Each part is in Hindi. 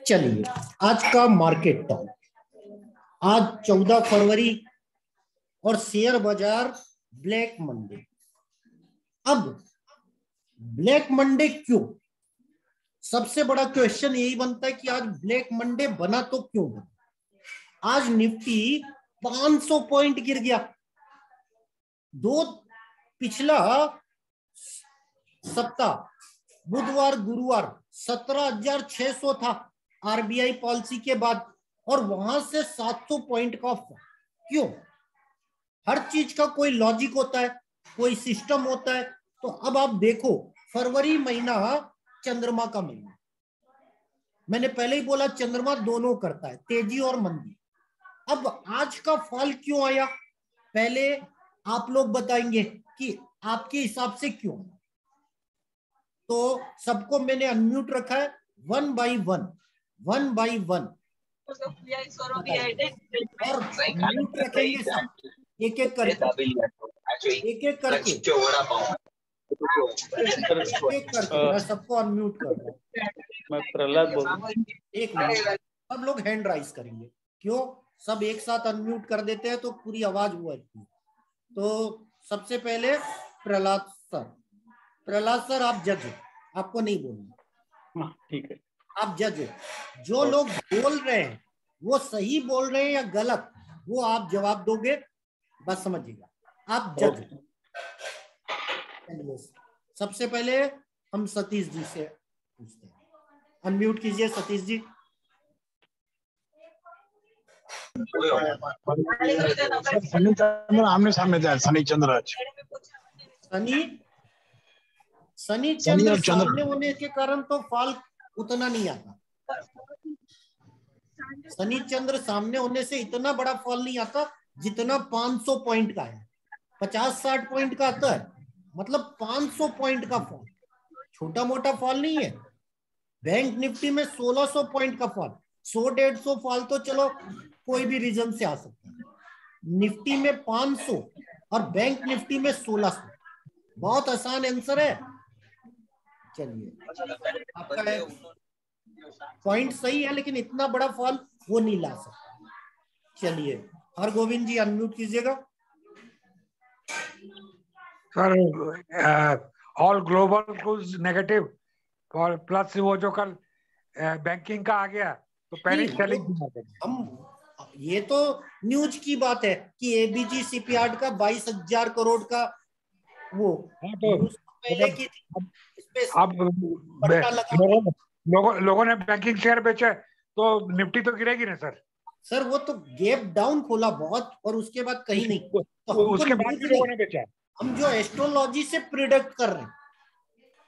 चलिए आज का मार्केट टॉक। आज 14 फरवरी और शेयर बाजार ब्लैक मंडे। अब ब्लैक मंडे क्यों? सबसे बड़ा क्वेश्चन यही बनता है कि आज ब्लैक मंडे बना तो क्यों बना? आज निफ्टी 500 पॉइंट गिर गया। दो पिछला सप्ताह बुधवार गुरुवार 17,600 था आरबीआई पॉलिसी के बाद, और वहां से 700 पॉइंट का ऑफ। क्यों? हर चीज का कोई लॉजिक होता है, कोई सिस्टम होता है। तो अब आप देखो, फरवरी महीना चंद्रमा का महीना। मैंने पहले ही बोला चंद्रमा दोनों करता है, तेजी और मंदी। अब आज का फॉल क्यों आया, पहले आप लोग बताएंगे कि आपके हिसाब से क्यों। तो सबको मैंने अनम्यूट रखा है, वन बाय वन और म्यूट रखेंगे सब, एक एक करके मैं सबको अनम्यूट कर रहा हूँ। मैं प्रहलाद बोल रहा हूँ। एक मिनट, सब लोग हैंड राइज करेंगे। क्यों? सब एक साथ अनम्यूट कर देते हैं तो पूरी आवाज हुआ। तो सबसे पहले प्रहलाद सर आप जज हो, आपको नहीं बोलना। ठीक है, आप जज हो। जो लोग बोल रहे हैं वो सही बोल रहे हैं या गलत, वो आप जवाब दोगे, बस समझिएगा। आप जज हो। सबसे पहले हम सतीश जी से पूछते हैं। अनम्यूट कीजिए सतीश जी। शनि चंद्र आमने सामने जाए। शनि चंद्र शनि चंद्र सामने होने के कारण तो फॉल उतना नहीं आता। शनि चंद्र सामने होने से इतना बड़ा फॉल नहीं आता जितना 500 पॉइंट का है। 50-60 पॉइंट का आता है, मतलब 500 पॉइंट का फॉल छोटा मोटा फॉल नहीं है। बैंक निफ्टी में 1600 पॉइंट का फॉल, 100-150 फॉल तो चलो कोई भी रीजन से आ सकता है। निफ्टी में 500 और बैंक निफ्टी में 1600, बहुत आसान आंसर है। चलिए आपका है, पॉइंट सही है, लेकिन इतना बड़ा फॉल वो नहीं ला सकता। चलिए हरगोविंद जी अनम्यूट कीजिएगा। Sir all global cruise negative और प्लस वो जो कल बैंकिंग का आ गया तो पैनिक सेलिंग। हम ये तो न्यूज की बात है कि एबीजी शिपयार्ड का 22,000 करोड़ का वो पहले की अब लोगों ने बैंकिंग शेयर बेचे तो निफ्टी तो गिरेगी ना सर। वो तो गैप डाउन खोला बहुत और उसके बाद कहीं नहीं। तो उसके बाद भी लोगों ने बेचा। हम जो एस्ट्रोलॉजी से प्रिडिक्ट कर रहे हैं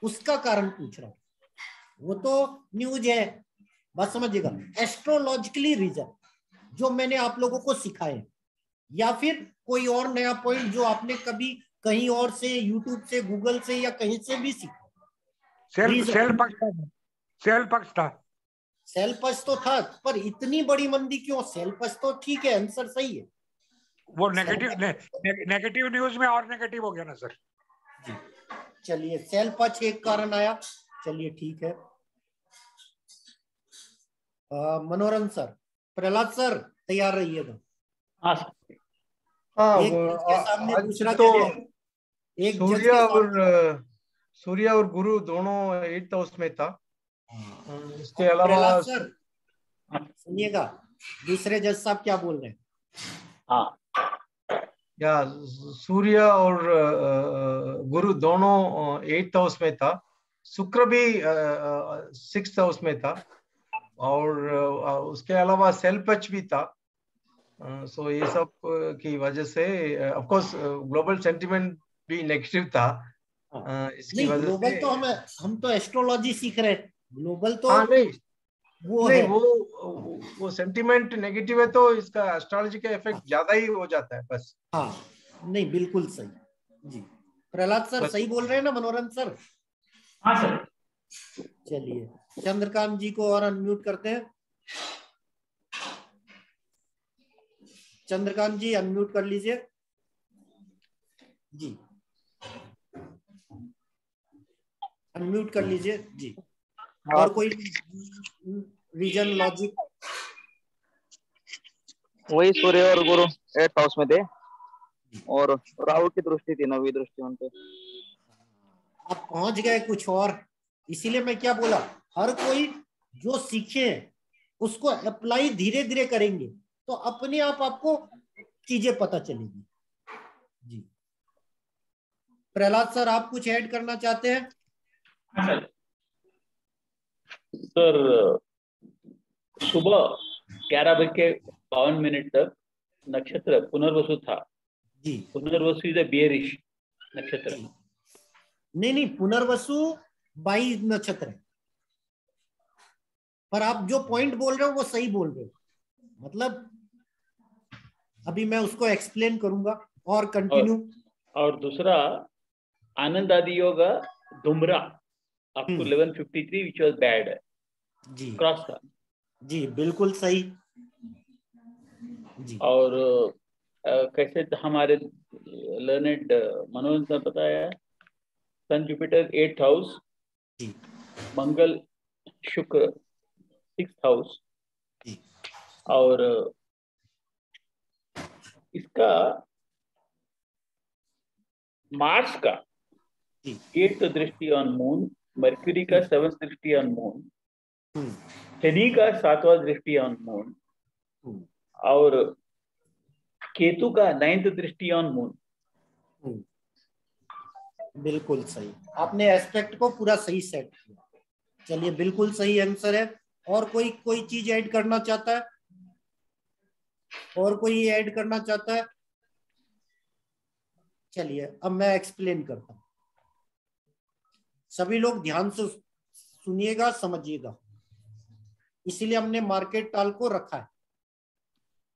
उसका कारण पूछ रहा हूँ। वो तो न्यूज है, बस समझिएगा। एस्ट्रोलॉजिकली रीजन जो मैंने आप लोगों को सिखाए, या फिर कोई और नया पॉइंट जो आपने कभी कहीं और से, यूट्यूब से, गूगल से या कहीं से भी सीखा। सेल पक्ष तो था, पर इतनी बड़ी मंदी क्यों? सेल पक्ष तो ठीक है, आंसर सही है। वो नेगेटिव न्यूज में और नेगेटिव हो गया ना सर। चलिए सेल पक्ष एक कारण आया, चलिए ठीक है। मनोरंजन सर, प्रहलाद सर तैयार रहिएगा। एक सूर्य और गुरु दोनों 8th हाउस में था। इसके अलावा सर सुनिएगा, दूसरे जज साहब क्या बोल रहे हैं? या सूर्य और गुरु दोनों 8th हाउस में था। शुक्र भी 6th हाउस में था, और उसके अलावा सेल पच भी था। सो ये सब की वजह से ऑफ कोर्स ग्लोबल सेंटिमेंट भी नेगेटिव था। इसकी वजह ग्लोबल से तो हम तो एस्ट्रोलॉजी सीख रहे हैं। ग्लोबल तो नहीं वो नहीं, है। वो सेंटिमेंट नेगेटिव है तो इसका एस्ट्रोलॉजी का इफेक्ट ज्यादा ही हो जाता है बस। नहीं बिल्कुल सही जी। प्रहलाद सर सही बोल रहे हैं ना मनोरंजन सर? हाँ सर। चलिए चंद्रकांत जी को और अनम्यूट करते हैं। चंद्रकांत जी अनम्यूट कर लीजिए जी, अनम्यूट कर लीजिए जी। और कोई रीजन लॉजिक? वही सूर्य और गुरु 8th हाउस में थे और राहु की दृष्टि थी, 9वीं दृष्टि उनपे। आप पहुंच गए कुछ और, इसीलिए मैं क्या बोला, हर कोई जो सीखे उसको अप्लाई धीरे धीरे करेंगे तो अपने आप आपको चीजें पता चलेगी। जी प्रहलाद सर, आप कुछ ऐड करना चाहते हैं? सर सुबह 11:52 तक नक्षत्र पुनर्वसु था। जी पुनर्वसु इज बियरिश नक्षत्र। नहीं, पुनर्वसु 22 नक्षत्र है, पर आप जो पॉइंट बोल रहे हो वो सही बोल रहे हो। मतलब अभी मैं उसको एक्सप्लेन करूंगा और कंटिन्यू। और दूसरा आनंद आदि योग धुमरा up to 11:53 which was bad. जी क्रॉस था। जी बिल्कुल सही। जी और कैसे हमारे लर्नेड मनोज ने बताया, सन जुपिटर 8th हाउस, जी मंगल शुक्र 6th हाउस, जी और इसका मार्स का 8th दृष्टि ऑन मून, मर्क्यूरी का 7th दृष्टि ऑन मून, शनि का 7वां दृष्टि ऑन मून, और केतु का 9th दृष्टि ऑन मून। बिल्कुल सही, आपने एस्पेक्ट को पूरा सही सेट किया। चलिए बिल्कुल सही आंसर है। और कोई चीज ऐड करना चाहता है? और कोई ऐड करना चाहता है? चलिए अब मैं एक्सप्लेन करता हूं, सभी लोग ध्यान से सुनिएगा, समझिएगा, इसीलिए हमने मार्केट टाल को रखा है।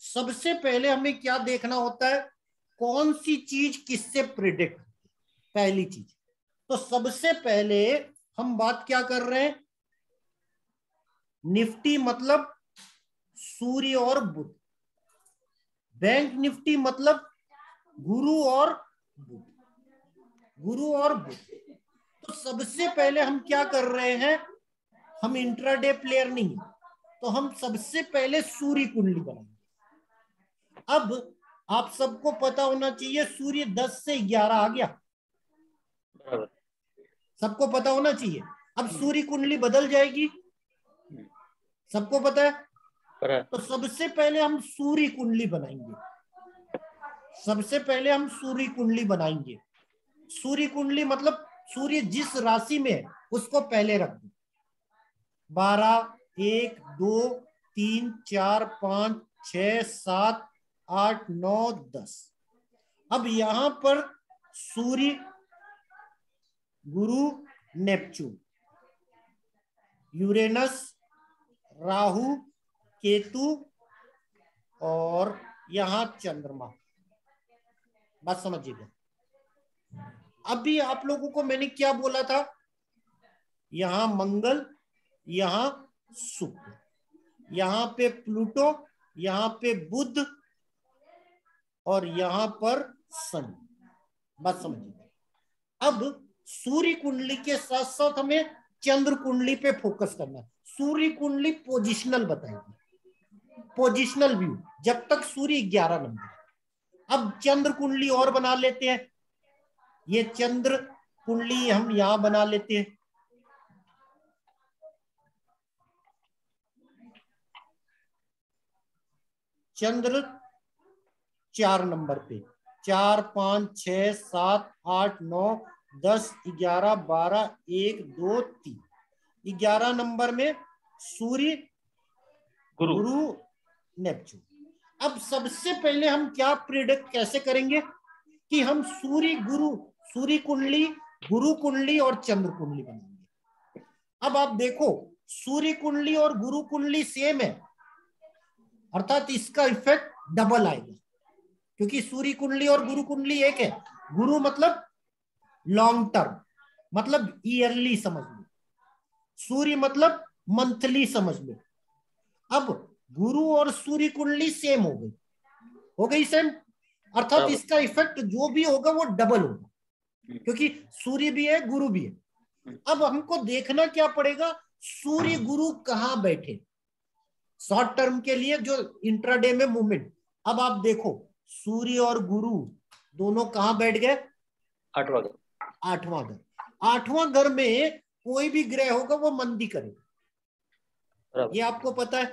सबसे पहले हमें क्या देखना होता है, कौन सी चीज किससे प्रिडिक्ट, पहली चीज। तो सबसे पहले हम बात क्या कर रहे हैं, निफ्टी मतलब सूर्य और बुध, बैंक निफ्टी मतलब गुरु और बुध, गुरु और बुध। तो सबसे पहले हम क्या कर रहे हैं, हम इंट्राडे प्लेयर नहीं है, तो हम सबसे पहले सूर्य कुंडली बनाएंगे। अब आप सबको पता होना चाहिए सूर्य 10 से 11 आ गया, सबको पता होना चाहिए। अब सूर्य कुंडली बदल जाएगी, सबको पता है। तो सबसे पहले हम सूर्य कुंडली बनाएंगे, सबसे पहले हम सूर्य कुंडली बनाएंगे। सूर्य कुंडली मतलब सूर्य जिस राशि में है उसको पहले रख दो। 12, 1, 2, 3, 4, 5, 6, 7, 8, 9, 10। अब यहां पर सूर्य, गुरु, नेपच्यून, यूरेनस, राहु, केतु और यहां चंद्रमा। बात समझिएगा। अभी आप लोगों को मैंने क्या बोला था, यहां मंगल, यहां शुक्र, यहां पे प्लूटो, यहां पे बुध और यहां पर शनि। बात समझिएगा। अब सूर्य कुंडली के साथ साथ हमें चंद्र कुंडली पे फोकस करना है। सूर्य कुंडली पोजिशनल बताएगी, पोजिशनल व्यू, जब तक सूर्य 11 नंबर। अब चंद्र कुंडली और बना लेते हैं, ये चंद्र कुंडली हम यहां बना लेते हैं। चंद्र 4 नंबर पे, 4, 5, 6, 7, 8, 9, 10, 11, 12, 1, 2, 3, 11 नंबर में सूर्य, गुरु, नेपच्यून। अब सबसे पहले हम क्या प्रिडिक्ट कैसे करेंगे कि हम सूर्य, गुरु, सूर्य कुंडली, गुरु कुंडली और चंद्र कुंडली बनाएंगे। अब आप देखो सूर्य कुंडली और गुरु कुंडली सेम है, अर्थात इसका इफेक्ट डबल आएगा, क्योंकि सूर्य कुंडली और गुरु कुंडली एक है। गुरु मतलब लॉन्ग टर्म, मतलब ईयरली समझ लो, सूर्य मतलब मंथली समझ लो। अब गुरु और सूर्य कुंडली सेम हो गई सेम, अर्थात इसका इफेक्ट जो भी होगा वो डबल होगा, क्योंकि सूर्य भी है, गुरु भी है। अब हमको देखना क्या पड़ेगा, सूर्य गुरु कहां बैठे। शॉर्ट टर्म के लिए जो इंट्राडे में मूवमेंट। अब आप देखो सूर्य और गुरु दोनों कहां बैठ गए? 8वां घर। 8वां घर। 8वां घर में कोई भी ग्रह होगा वो मंदी करेगा, ये आपको पता है।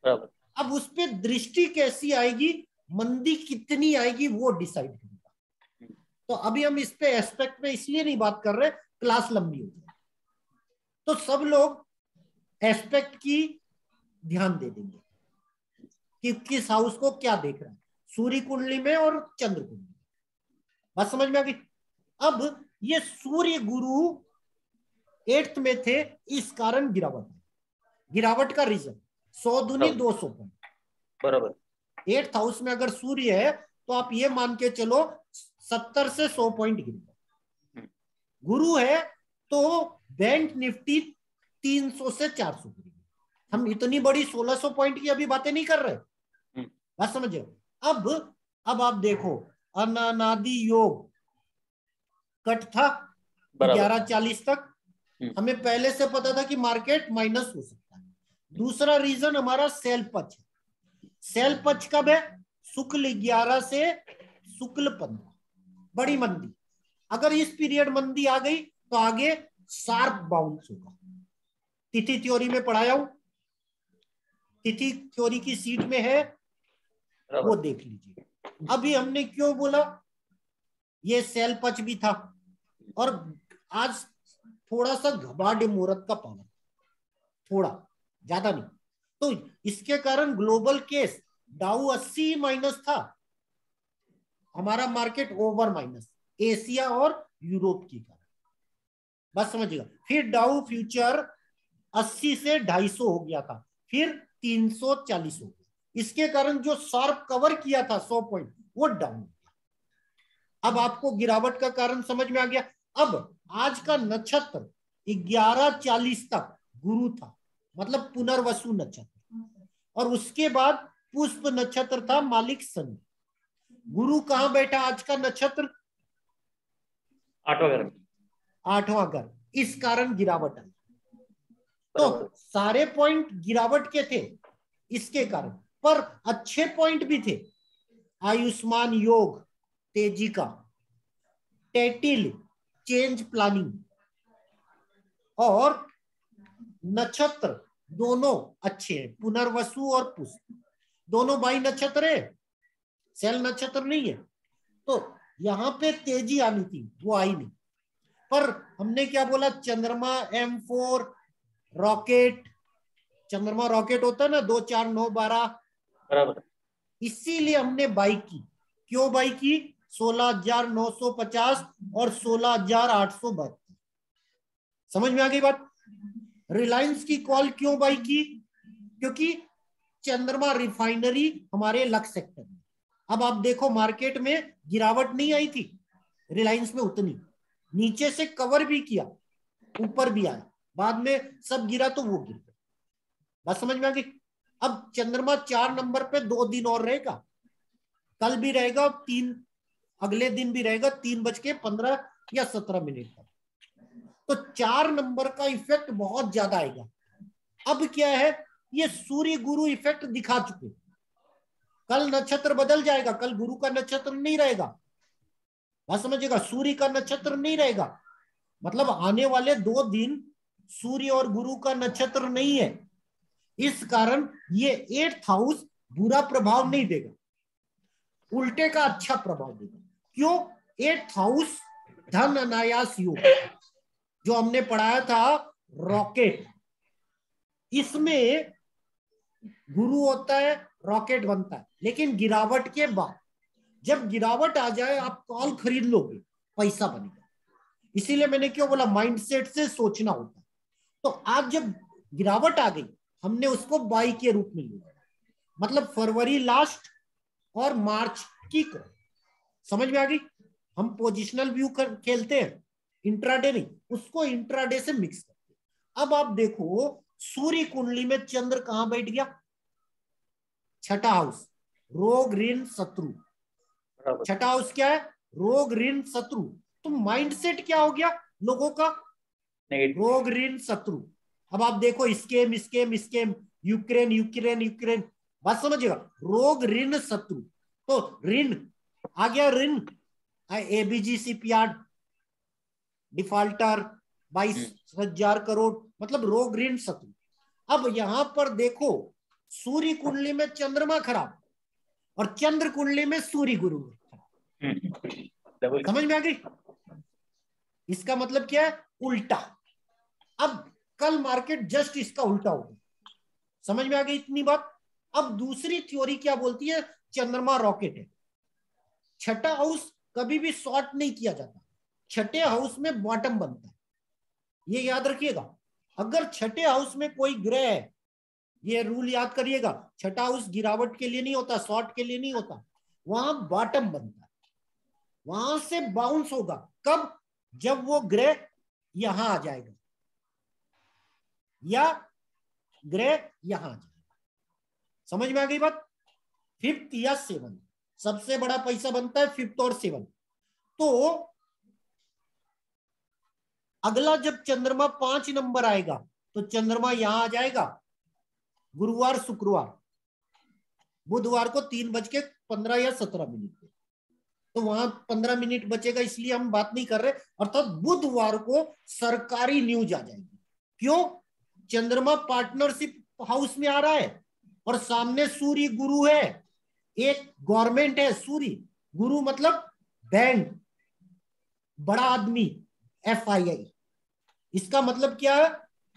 बराबर। अब उस पे दृष्टि कैसी आएगी, मंदी कितनी आएगी, वो डिसाइड करेगा। तो अभी हम इस पे एस्पेक्ट में इसलिए नहीं बात कर रहे, क्लास लंबी हो जाए। तो सब लोग एस्पेक्ट की ध्यान दे देंगे कि किस हाउस को क्या देख रहा है, सूर्य कुंडली में और चंद्र कुंडली में। बात समझ में आ गई? अब ये सूर्य गुरु 8th में थे, इस कारण गिरावट है। गिरावट का रीजन 100 दूनी 200 पॉइंट। बराबर। 8th हाउस में अगर सूर्य है तो आप ये मान के चलो 70 से 100 पॉइंट गिरेगा। गुरु है तो बैंक निफ्टी 300 से 400 गिरेगी। हम इतनी बड़ी 1600 पॉइंट की अभी बातें नहीं कर रहे, बात समझे? अब आप देखो अनादि योग कट था 11:40 तक। हमें पहले से पता था कि मार्केट माइनस हो सकता है। दूसरा रीजन हमारा सेल पक्ष। सेल पक्ष कब है? शुक्ल 11 से शुक्ल 15, बड़ी मंदी। अगर इस पीरियड मंदी आ गई तो आगे शार्प बाउंस होगा। तिथि थ्योरी में पढ़ाया हूं, तिथि थ्योरी की सीट में है, वो देख लीजिए। अभी हमने क्यों बोला ये सेल पच भी था, और आज थोड़ा सा घबाड मुहूर्त का पावर, थोड़ा ज्यादा नहीं। तो इसके कारण ग्लोबल केस डाउ 80 माइनस था, हमारा मार्केट ओवर माइनस, एशिया और यूरोप की कारण। बस समझिएगा। फिर डाउ फ्यूचर 80 से 250 हो गया था, फिर 340 हो गया। इसके कारण जो शार्प कवर किया था 100 पॉइंट वो डाउन हो गया। अब आपको गिरावट का कारण समझ में आ गया। अब आज का नक्षत्र 11:40 तक गुरु था, मतलब पुनर्वसु नक्षत्र, और उसके बाद पुष्प नक्षत्र था, मालिक शनि। गुरु कहां बैठा आज का नक्षत्र? 8वां घर। 8वां घर। इस कारण गिरावट आई। तो सारे पॉइंट गिरावट के थे इसके कारण, पर अच्छे पॉइंट भी थे। आयुष्मान योग तेजी का, टेटिल चेंज प्लानिंग, और नक्षत्र दोनों अच्छे हैं, पुनर्वसु और पुष्प दोनों बाई नक्षत्र है, सेल नक्षत्र नहीं है। तो यहां पे तेजी आनी थी, वो आई नहीं। पर हमने क्या बोला? चंद्रमा M4 रॉकेट, चंद्रमा रॉकेट होता है ना, 2 4 9 12, बराबर। इसीलिए हमने बाई की। क्यों बाई की? 16,950 और 16,872। समझ में आ गई बात? रिलायंस की कॉल क्यों बाई की? क्योंकि चंद्रमा रिफाइनरी हमारे लक्ष्य सेक्टर में। अब आप देखो मार्केट में गिरावट नहीं आई थी रिलायंस में उतनी, नीचे से कवर भी किया, ऊपर भी आया, बाद में सब गिरा तो वो गिर गया। बात समझ में आ गई? अब चंद्रमा 4 नंबर पे 2 दिन और रहेगा, कल भी रहेगा, 3 अगले दिन भी रहेगा, 3:15 या 17 तक। तो 4 नंबर का इफेक्ट बहुत ज्यादा आएगा। अब क्या है, ये सूर्य गुरु इफेक्ट दिखा चुके, कल नक्षत्र बदल जाएगा, कल गुरु का नक्षत्र नहीं रहेगा। बात समझिएगा, सूर्य का नक्षत्र नहीं रहेगा, मतलब आने वाले 2 दिन सूर्य और गुरु का नक्षत्र नहीं है। इस कारण ये 8th हाउस बुरा प्रभाव नहीं देगा, उल्टे का अच्छा प्रभाव देगा। क्यों? 8th हाउस धन अनायास योग जो हमने पढ़ाया था रॉकेट, इसमें गुरु होता है, रॉकेट बनता है, लेकिन गिरावट के बाद, जब गिरावट आ जाए आप कॉल खरीद लोगे, पैसा बनेगा। इसीलिए मैंने क्यों बोला माइंडसेट से सोचना होता है। तो आज जब गिरावट आ गई, हमने उसको बाई के रूप में लिया, मतलब फरवरी लास्ट और मार्च की को। समझ में आ गई? हम पोजिशनल व्यू खेलते हैं, इंट्राडे नहीं, उसको इंट्राडे से मिक्स करते हैं। अब आप देखो सूर्य कुंडली में चंद्र कहां बैठ गया? 6ठा हाउस, रोग ऋण शत्रु। 6ठा हाउस क्या है? रोग ऋण शत्रु। तो माइंडसेट क्या हो गया लोगों का? रोग ऋण शत्रु। अब आप देखो scam scam scam, Ukraine Ukraine Ukraine, बात समझिएगा। रोग ऋण शत्रु, तो ऋण आ गया, ऋण एबीजी शिपयार्ड डिफॉल्टर 22,000 करोड़, मतलब रोग ऋण शत्रु। अब यहां पर देखो, सूर्य कुंडली में चंद्रमा खराब और चंद्र कुंडली में सूर्य गुरु खराब। समझ में आ गई? इसका मतलब क्या है? उल्टा। अब कल मार्केट जस्ट इसका उल्टा होगा। समझ में आ गई इतनी बात? अब दूसरी थ्योरी क्या बोलती है? चंद्रमा रॉकेट है। छठा हाउस कभी भी शॉर्ट नहीं किया जाता, छठे हाउस में बॉटम बनता है, ये याद रखिएगा। अगर छठे हाउस में कोई ग्रह है, ये रूल याद करिएगा, छठा हाउस गिरावट के लिए नहीं होता, शॉर्ट के लिए नहीं होता, वहां बॉटम बनता है, वहां से बाउंस होगा। कब? जब वो ग्रह यहां आ जाएगा या ग्रह यहां आ जाएगा। समझ में आ गई बात? फिफ्थ या सेवन, सबसे बड़ा पैसा बनता है फिफ्थ और सेवन। तो अगला जब चंद्रमा 5 नंबर आएगा तो चंद्रमा यहां आ जाएगा गुरुवार शुक्रवार, बुधवार को 3:15 या 17 पे, तो वहां 15 मिनट बचेगा, इसलिए हम बात नहीं कर रहे। अर्थात बुधवार को सरकारी न्यूज आ जाएगी। क्यों? चंद्रमा पार्टनरशिप हाउस में आ रहा है और सामने सूर्य गुरु है, एक गवर्नमेंट है। सूर्य गुरु मतलब बैंक, बड़ा आदमी, FII। इसका मतलब क्या है?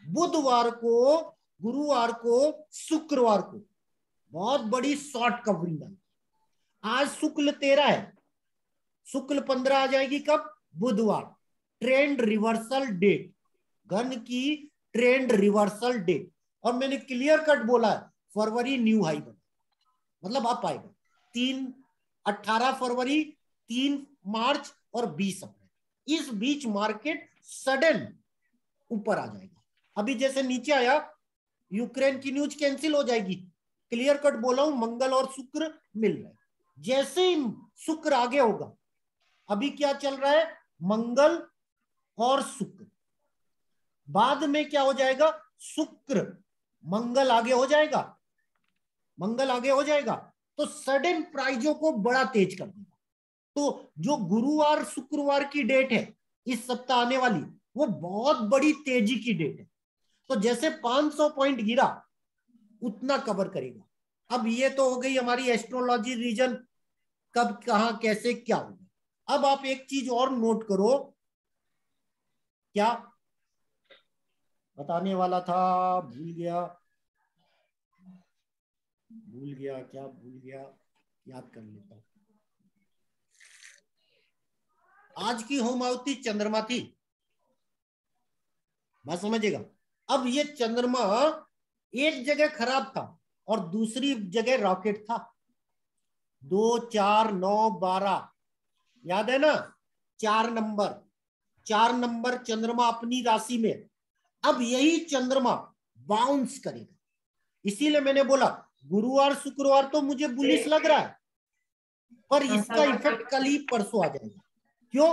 बुधवार को, गुरुवार को, शुक्रवार को बहुत बड़ी शॉर्ट कवरिंग आई। आज शुक्ल 13 है, शुक्ल 15 आ जाएगी कब? बुधवार। ट्रेंड रिवर्सल डेट, घन की ट्रेंड रिवर्सल डेट। और मैंने क्लियर कट बोला है, फरवरी न्यू हाई बना, मतलब अप आएगा। 18 फरवरी, 3 मार्च और 20 अप्रैल, इस बीच मार्केट सडन ऊपर आ जाएगा। अभी जैसे नीचे आया, यूक्रेन की न्यूज कैंसिल हो जाएगी, क्लियर कट बोला हूं, मंगल और शुक्र मिल रहे। जैसे ही शुक्र आगे होगा, अभी क्या चल रहा है? मंगल और शुक्र, बाद में क्या हो जाएगा? शुक्र मंगल आगे हो जाएगा, मंगल आगे हो जाएगा तो सडन प्राइजों को बड़ा तेज कर देगा। तो जो गुरुवार शुक्रवार की डेट है इस सप्ताह आने वाली, वो बहुत बड़ी तेजी की डेट है। तो जैसे 500 पॉइंट गिरा उतना कवर करेगा। अब ये तो हो गई हमारी एस्ट्रोलॉजी रीजन, कब कहां कैसे क्या होगा। अब आप एक चीज और नोट करो, क्या बताने वाला था, भूल गया क्या भूल गया, याद कर लेता हूं। आज की होमावती चंद्रमा थी, बात समझिएगा। अब ये चंद्रमा एक जगह खराब था और दूसरी जगह रॉकेट था। 2, 4, 9, 12, याद है ना? 4 नंबर चंद्रमा अपनी राशि में। अब यही चंद्रमा बाउंस करेगा, इसीलिए मैंने बोला गुरुवार शुक्रवार तो मुझे बुलिश लग रहा है, पर इसका इफेक्ट कल ही परसों आ जाएगा। क्यों?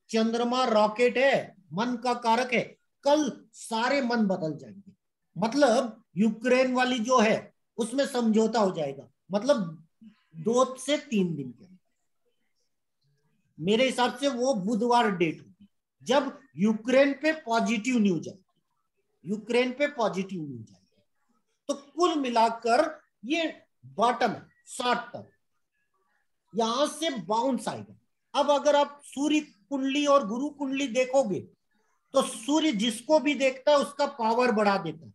चंद्रमा रॉकेट है, मन का कारक है, कल सारे मन बदल जाएंगे। मतलब यूक्रेन वाली जो है उसमें समझौता हो जाएगा, मतलब 2 से 3 दिन के। मेरे हिसाब से वो बुधवार डेट होगी जब यूक्रेन पे पॉजिटिव न्यूज आएगी, यूक्रेन पे पॉजिटिव न्यूज आएगी। तो कुल मिलाकर ये बॉटम 60 तक, यहां से बाउंस आएगा। अब अगर आप सूर्य कुंडली और गुरु कुंडली देखोगे तो सूर्य जिसको भी देखता है उसका पावर बढ़ा देता है।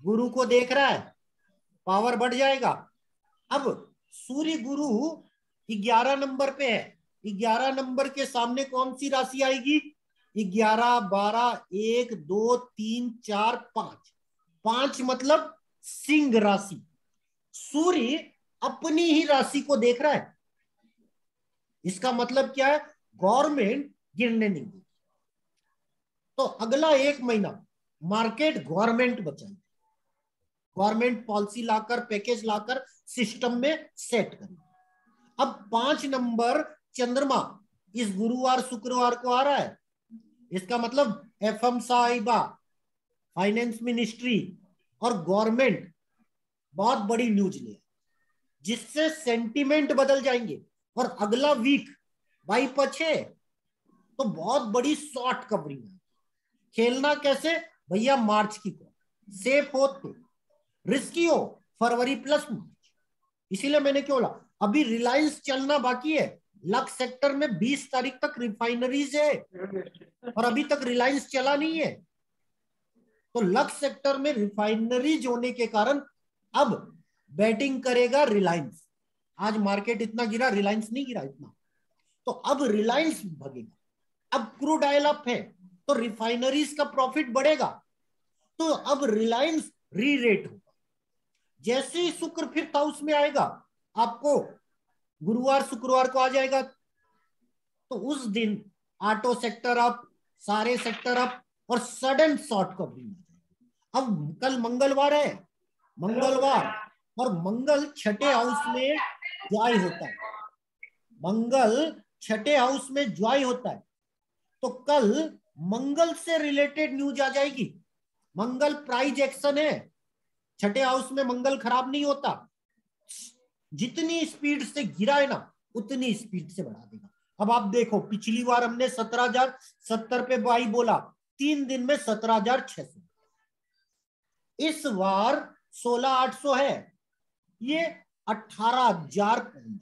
गुरु को देख रहा है, पावर बढ़ जाएगा। अब सूर्य गुरु 11 नंबर पे है, 11 नंबर के सामने कौन सी राशि आएगी? 11, 12, 1, 2, 3, 4, 5, 5 मतलब सिंह राशि। सूर्य अपनी ही राशि को देख रहा है, इसका मतलब क्या है? गवर्नमेंट गिरने नहीं देगी। तो अगला 1 महीना मार्केट गवर्नमेंट बचाएगी, गवर्नमेंट पॉलिसी लाकर, पैकेज लाकर सिस्टम में सेट करेगी। अब 5 नंबर चंद्रमा इस गुरुवार शुक्रवार को आ रहा है, इसका मतलब FM साहिबा, फाइनेंस मिनिस्ट्री, और गवर्नमेंट बहुत बड़ी न्यूज ले, जिससे सेंटीमेंट बदल जाएंगे और अगला वीक बाई पछे तो बहुत बड़ी शॉर्ट कवरिंग है। खेलना कैसे भैया, मार्च की कॉल सेफ हो तो रिस्की हो फरवरी प्लस मार्च। इसीलिए मैंने क्यों बोला अभी रिलायंस चलना बाकी है। लक्स सेक्टर में 20 तारीख तक रिफाइनरीज है और अभी तक रिलायंस चला नहीं है। तो लक्स सेक्टर में रिफाइनरीज होने के कारण अब बैटिंग करेगा रिलायंस। आज मार्केट इतना गिरा, रिलायंस नहीं गिरा इतना, तो अब रिलायंस भगेगा। अब क्रूड ऑयल अप है तो रिफाइनरीज का प्रॉफिट बढ़ेगा, तो अब रिलायंस री रेट होगा। जैसे ही शुक्र 5th हाउस में आएगा, आपको गुरुवार शुक्रवार को आ जाएगा, तो उस दिन ऑटो सेक्टर अप, सारे सेक्टर अप और सडन शॉर्ट कवरिंग। अब कल मंगलवार है, मंगलवार और मंगल छठे हाउस में ज्वाई होता है, मंगल छठे हाउस में ज्वाई होता है, तो कल मंगल से रिलेटेड न्यूज आ जाएगी। मंगल प्राइज एक्शन है, छठे हाउस में मंगल खराब नहीं होता, जितनी स्पीड से गिरा है ना उतनी स्पीड से बढ़ा देगा। अब आप देखो पिछली बार हमने 17,070 पे बाई बोला, 3 दिन में 17,600, इस बार 16,800 है, ये 18,000 पॉइंट।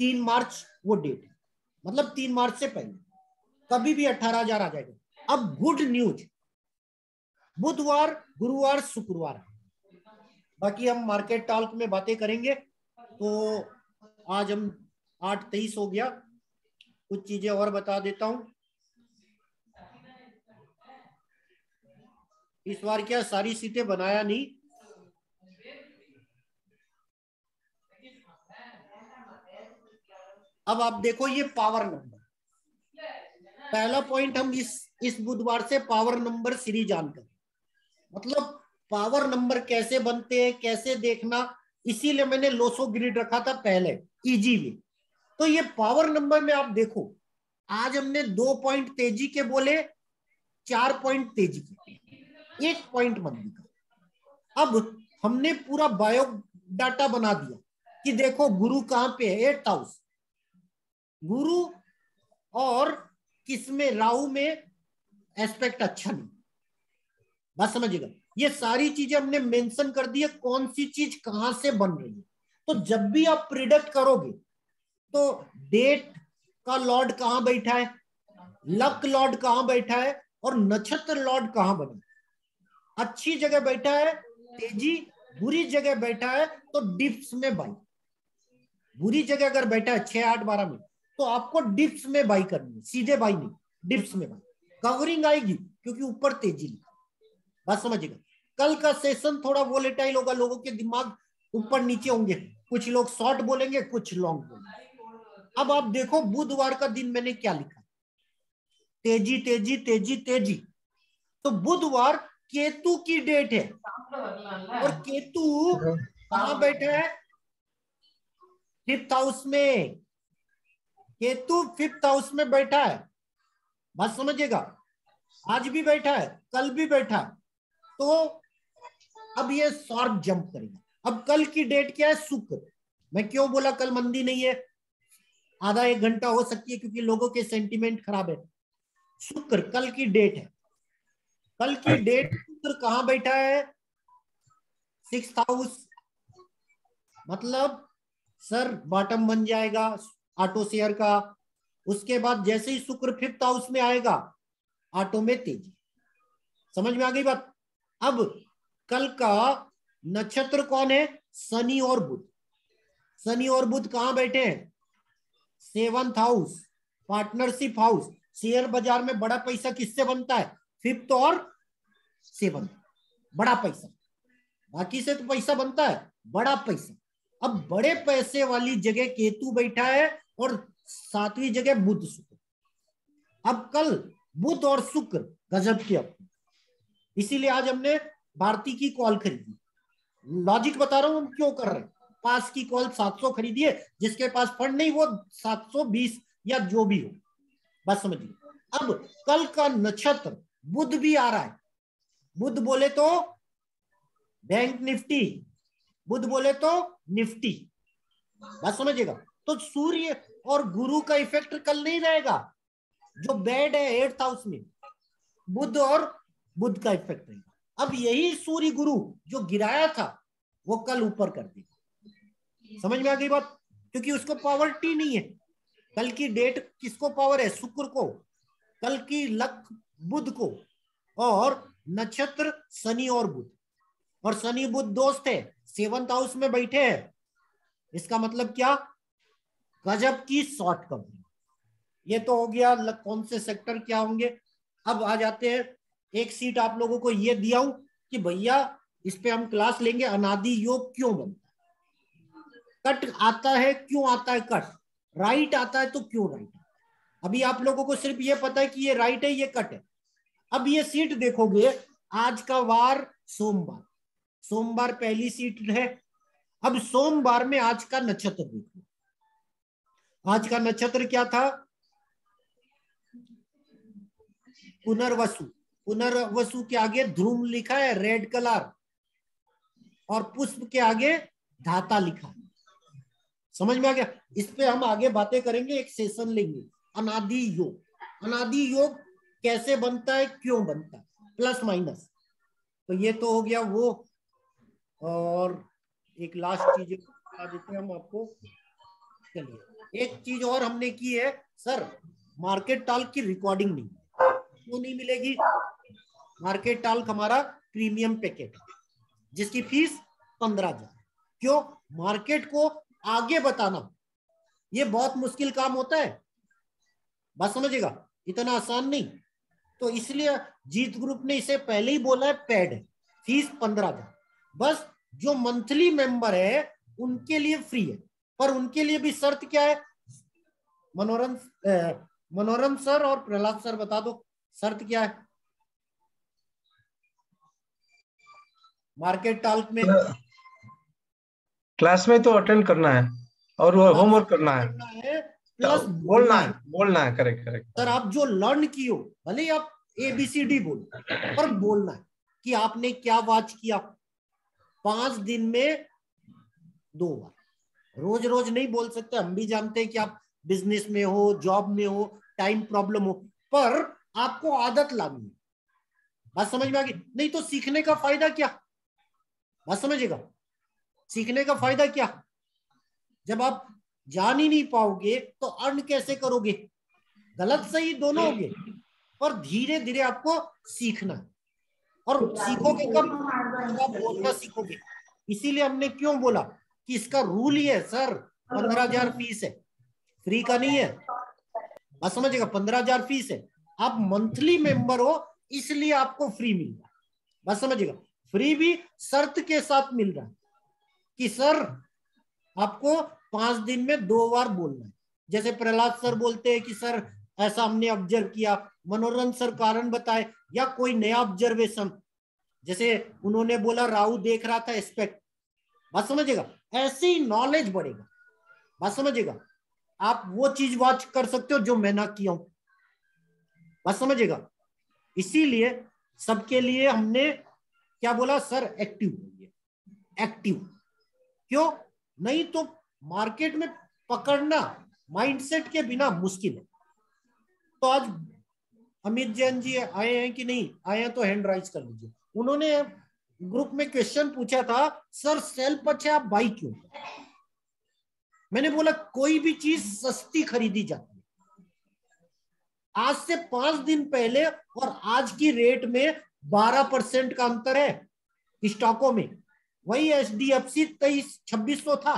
3 मार्च वो डेट है, मतलब 3 मार्च से पहले कभी भी 18,000 आ जाएगा। अब गुड न्यूज, बुधवार गुरुवार शुक्रवार, बाकी हम मार्केट टॉक में बातें करेंगे। तो आज हम 8:23 हो गया, कुछ चीजें और बता देता हूं। इस बार क्या सारी सीटें बनाया नहीं, अब आप देखो ये पावर नंबर, पहला पॉइंट हम इस बुधवार से पावर नंबर सीरीज ऑन करें, मतलब पावर नंबर कैसे बनते हैं कैसे देखना, इसीलिए मैंने लोसो ग्रिड रखा था पहले इजी वे। तो ये पावर नंबर में आप देखो, आज हमने 2 पॉइंट तेजी के बोले, 4 पॉइंट तेजी के, 1 पॉइंट मंदी का। अब हमने पूरा बायो डाटा बना दिया कि देखो गुरु कहां पे है, 8th हाउस, गुरु और किसमें, राहु में एस्पेक्ट अच्छा नहीं, बात समझिएगा। ये सारी चीजें हमने मेंशन कर दी है, कौन सी चीज कहां से बन रही है। तो जब भी आप प्रिडिक्ट करोगे तो डेट का लॉर्ड कहां बैठा है, लक लॉर्ड कहां बैठा है और नक्षत्र लॉर्ड कहां बना, अच्छी जगह बैठा है तेजी, बुरी जगह बैठा है तो डिप्स में बाई। बुरी जगह अगर बैठा है 6, 8, 12 में, तो आपको डिप्स में बाई करनी है, सीधे बाई नहीं, डिप्स में बाई। कवरिंग आएगी क्योंकि ऊपर तेजी लिखा, बात समझिएगा। कल का सेशन थोड़ा वोलेटाइल होगा, लोगों के दिमाग ऊपर नीचे होंगे, कुछ लोग शॉर्ट बोलेंगे कुछ लॉन्ग बोलेंगे। अब आप देखो बुधवार का दिन मैंने क्या लिखा, तेजी तेजी तेजी तेजी। तो बुधवार केतु की डेट है और केतु कहां बैठा है, 5th हाउस में, केतु 5th हाउस में बैठा है, बात समझिएगा। आज भी बैठा है, कल भी बैठा है, तो अब ये शॉर्प जंप करेगा। अब कल की डेट क्या है, शुक्र। मैं क्यों बोला कल मंदी नहीं है, आधा 1 घंटा हो सकती है क्योंकि लोगों के सेंटीमेंट खराब है। शुक्र कल की डेट है, कल की डेट शुक्र कहां बैठा है, 6th हाउस, मतलब सर बॉटम बन जाएगा ऑटो शेयर का। उसके बाद जैसे ही शुक्र 5th हाउस में आएगा, ऑटो में तेजी, समझ में आ गई बात। अब कल का नक्षत्र कौन है, शनि और बुध। शनि और बुध कहां बैठे हैं, 7th house, partnership house. Share बाजार में बड़ा पैसा किससे बनता है, 5th और 7th, बड़ा पैसा, बाकी से तो पैसा बनता है बड़ा पैसा। अब बड़े पैसे वाली जगह केतु बैठा है और 7वीं जगह बुध शुक्र। अब कल बुध और शुक्र गजब के अप, इसीलिए आज हमने भारती की कॉल खरीदी। लॉजिक बता रहा हूं हम क्यों कर रहे हैं। पास की कॉल 700 खरीदिए, जिसके पास फंड नहीं वो 720 या जो भी हो, बस समझिए। अब कल का नक्षत्र बुध भी आ रहा है, बुध बोले तो बैंक निफ्टी, बुध बोले तो निफ्टी, बात समझिएगा। तो सूर्य और गुरु का इफेक्ट कल नहीं रहेगा, जो बेड है 8th हाउस में, बुध और बुध का इफेक्ट रहेगा। अब यही सूर्य गुरु जो गिराया था वो कल ऊपर कर देगा। समझ में आ गई बात? क्योंकि उसको पावर टी नहीं है। कल की डेट किसको पावर है? शुक्र को। कल की लक बुध को, और नक्षत्र शनि और बुध, और शनि बुध दोस्त है, 7th हाउस में बैठे हैं। इसका मतलब क्या? गजब की शॉर्ट कवरिंग। ये तो हो गया कौन से सेक्टर क्या होंगे। अब आ जाते हैं, एक सीट आप लोगों को ये दिया हूं कि भैया इस पे हम क्लास लेंगे, अनादि योग क्यों बनता है, कट आता है क्यों आता है, कट राइट आता है तो क्यों राइट। अभी आप लोगों को सिर्फ ये पता है कि ये राइट है, ये कट है। अब ये सीट देखोगे, आज का वार सोमवार, सोमवार पहली सीट है। अब सोमवार में आज का नक्षत्र देखो, आज का नक्षत्र क्या था? पुनर्वसु। पुनर्वसु के आगे ध्रुव लिखा है रेड कलर, और पुष्प के आगे धाता लिखा है। समझ में आ गया? इस पे हम आगे बातें करेंगे, एक सेशन लेंगे। अनादि योग, अनादि योग कैसे बनता है, क्यों बनता है, प्लस माइनस। तो ये तो हो गया वो। और एक लास्ट चीज बता देते हैं हम आपको। चलिए, एक चीज और हमने की है सर, मार्केट टॉक की रिकॉर्डिंग नहीं, क्यों नहीं मिलेगी? मार्केट टॉक हमारा प्रीमियम पैकेट है जिसकी फीस 15,000। क्यों? मार्केट को आगे बताना ये बहुत मुश्किल काम होता है, बात समझिएगा, इतना आसान नहीं। तो इसलिए जीत ग्रुप ने इसे पहले ही बोला है पेड है, फीस 15,000। बस जो मंथली मेंबर है उनके लिए फ्री है, पर उनके लिए भी शर्त क्या है? मनोरम सर और प्रहलाद सर बता दो शर्त क्या है मार्केट टॉक में? क्लास में तो अटेंड करना है और होमवर्क करना है, प्लस बोलना है। करेक्ट करेक्ट सर, आप जो लर्न किए हो, भले ही आप ABCD बोलो, पर बोलना है कि आपने क्या वॉच किया 5 दिन में 2 बार। रोज रोज नहीं बोल सकते, हम भी जानते हैं कि आप बिजनेस में हो, जॉब में हो, टाइम प्रॉब्लम हो, पर आपको आदत लानी है। बात समझ में आ गई? नहीं तो सीखने का फायदा क्या? बात समझिएगा, सीखने का फायदा क्या? जब आप जान ही नहीं पाओगे तो अर्न कैसे करोगे? गलत सही दोनों होंगे, पर धीरे धीरे आपको सीखना है। और सीखोगे कब? जब आप बोलना सीखोगे। इसीलिए हमने क्यों बोला कि इसका रूल ही है सर, 15,000 फीस है, फ्री का नहीं है। बात समझिएगा, 15,000 फीस है। आप मंथली मेंबर हो इसलिए आपको फ्री मिल रहा है। बात समझिएगा, फ्री भी शर्त के साथ मिल रहा है कि सर आपको 5 दिन में 2 बार बोलना है। जैसे प्रहलाद सर बोलते हैं कि सर ऐसा हमने ऑब्जर्व किया, मनोरंजन सर कारण बताए, या कोई नया ऑब्जर्वेशन, जैसे उन्होंने बोला राहु देख रहा था एस्पेक्ट। बात समझिएगा, ऐसे ही नॉलेज बढ़ेगा। बात समझिएगा, आप वो चीज वॉच कर सकते हो जो मैं ना किया हूं। बात समझिएगा, इसीलिए सबके लिए हमने क्या बोला सर, एक्टिव होइए, एक्टिव। क्यों? नहीं तो मार्केट में पकड़ना माइंडसेट के बिना मुश्किल है। तो आज अमित जैन जी आए हैं कि नहीं आए हैं? तो हैंड राइज कर लीजिए। उन्होंने ग्रुप में क्वेश्चन पूछा था, सर सेल्फ अच्छा आप बाई क्यों? मैंने बोला कोई भी चीज सस्ती खरीदी जाती है। आज से 5 दिन पहले और आज की रेट में 12% का अंतर है स्टॉकों में। वही HDFC 2300-2600 था,